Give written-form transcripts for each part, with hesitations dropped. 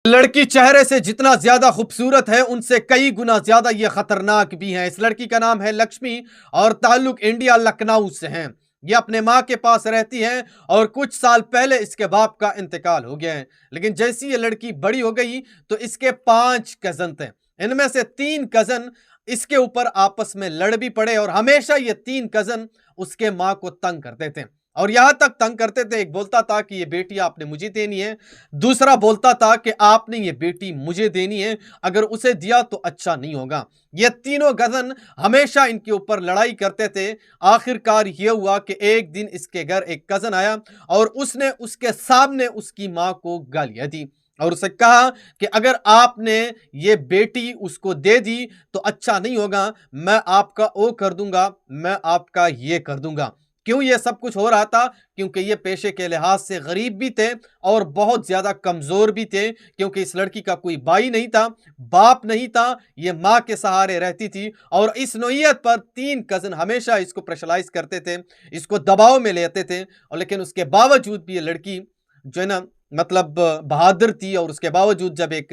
लड़की चेहरे से जितना ज्यादा खूबसूरत है उनसे कई गुना ज्यादा ये खतरनाक भी है। इस लड़की का नाम है लक्ष्मी और ताल्लुक इंडिया लखनऊ से है। ये अपने माँ के पास रहती है और कुछ साल पहले इसके बाप का इंतकाल हो गया है। लेकिन जैसी ये लड़की बड़ी हो गई तो इसके 5 कजन थे। इनमें से 3 कजन इसके ऊपर आपस में लड़ भी पड़े और हमेशा ये 3 कजन उसके माँ को तंग करते थे और यहां तक तंग करते थे। एक बोलता था कि ये बेटी आपने मुझे देनी है, दूसरा बोलता था कि आपने ये बेटी मुझे देनी है, अगर उसे दिया तो अच्छा नहीं होगा। ये तीनों कजन हमेशा इनके ऊपर लड़ाई करते थे। आखिरकार ये हुआ कि एक दिन इसके घर एक कजन आया और उसने उसके सामने उसकी मां को गालियां दी और उसे कहा कि अगर आपने ये बेटी उसको दे दी तो अच्छा नहीं होगा, मैं आपका वो कर दूंगा, मैं आपका ये कर दूंगा। क्यों ये सब कुछ हो रहा था? क्योंकि ये पेशे के लिहाज से गरीब भी थे और बहुत ज्यादा कमजोर भी थे, क्योंकि इस लड़की का कोई भाई नहीं था, बाप नहीं था, ये माँ के सहारे रहती थी। और इस नौयत पर 3 कजन हमेशा इसको प्रेशराइज करते थे, इसको दबाव में लेते थे। और लेकिन उसके बावजूद भी ये लड़की जो है ना, मतलब बहादुर थी। और उसके बावजूद जब एक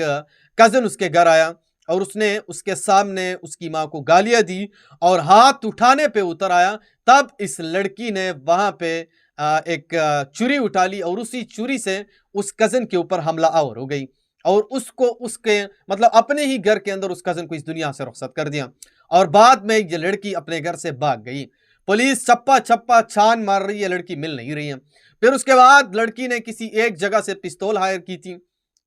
कजन उसके घर आया और उसने उसके सामने उसकी माँ को गालियां दी और हाथ उठाने पे उतर आया, तब इस लड़की ने वहां पे एक छुरी उठा ली और उसी छुरी से उस कजन के ऊपर हमला आवर हो गई और उसको उसके मतलब अपने ही घर के अंदर उस कजन को इस दुनिया से रुखसत कर दिया। और बाद में ये लड़की अपने घर से भाग गई। पुलिस चप्पा चप्पा छान मार रही है, लड़की मिल नहीं रही है। फिर उसके बाद लड़की ने किसी एक जगह से पिस्तौल हायर की थी,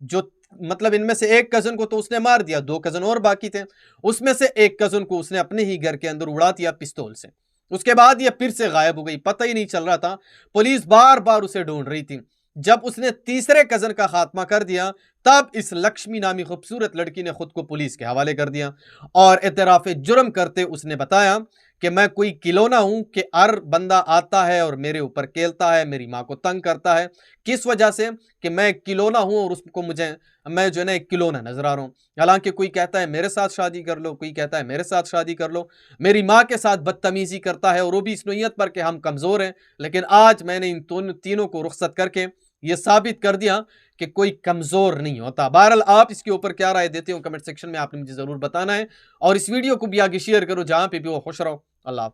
जो मतलब इनमें से एक कजन को तो उसने मार दिया, 2 कजन और बाकी थे, उसमें से एक कजन को उसने अपने ही घर के अंदर उड़ा दिया पिस्तौल से। उसके बाद ये फिर से गायब हो गई, पता ही नहीं चल रहा था। पुलिस बार बार उसे ढूंढ रही थी। जब उसने तीसरे कजन का खात्मा कर दिया, तब इस लक्ष्मी नामी खूबसूरत लड़की ने खुद को पुलिस के हवाले कर दिया और एतराफ़े जुर्म करते उसने बताया कि मैं कोई खिलौना हूं कि हर बंदा आता है और मेरे ऊपर खेलता है, मेरी माँ को तंग करता है। किस वजह से? कि मैं खिलौना हूं और उसको मैं जो है ना एक खिलौना नजर आ रहा हूं। हालांकि कोई कहता है मेरे साथ शादी कर लो, कोई कहता है मेरे साथ शादी कर लो। मेरी माँ के साथ बदतमीजी करता है और वो भी इस नोयत पर कि हम कमजोर हैं। लेकिन आज मैंने इन तीनों को रुखसत करके ये साबित कर दिया कि कोई कमजोर नहीं होता। बहरहाल आप इसके ऊपर क्या राय देते हो कमेंट सेक्शन में आपने मुझे जरूर बताना है और इस वीडियो को भी आगे शेयर करो, जहां पे भी वो खुश रहो। अल्लाह।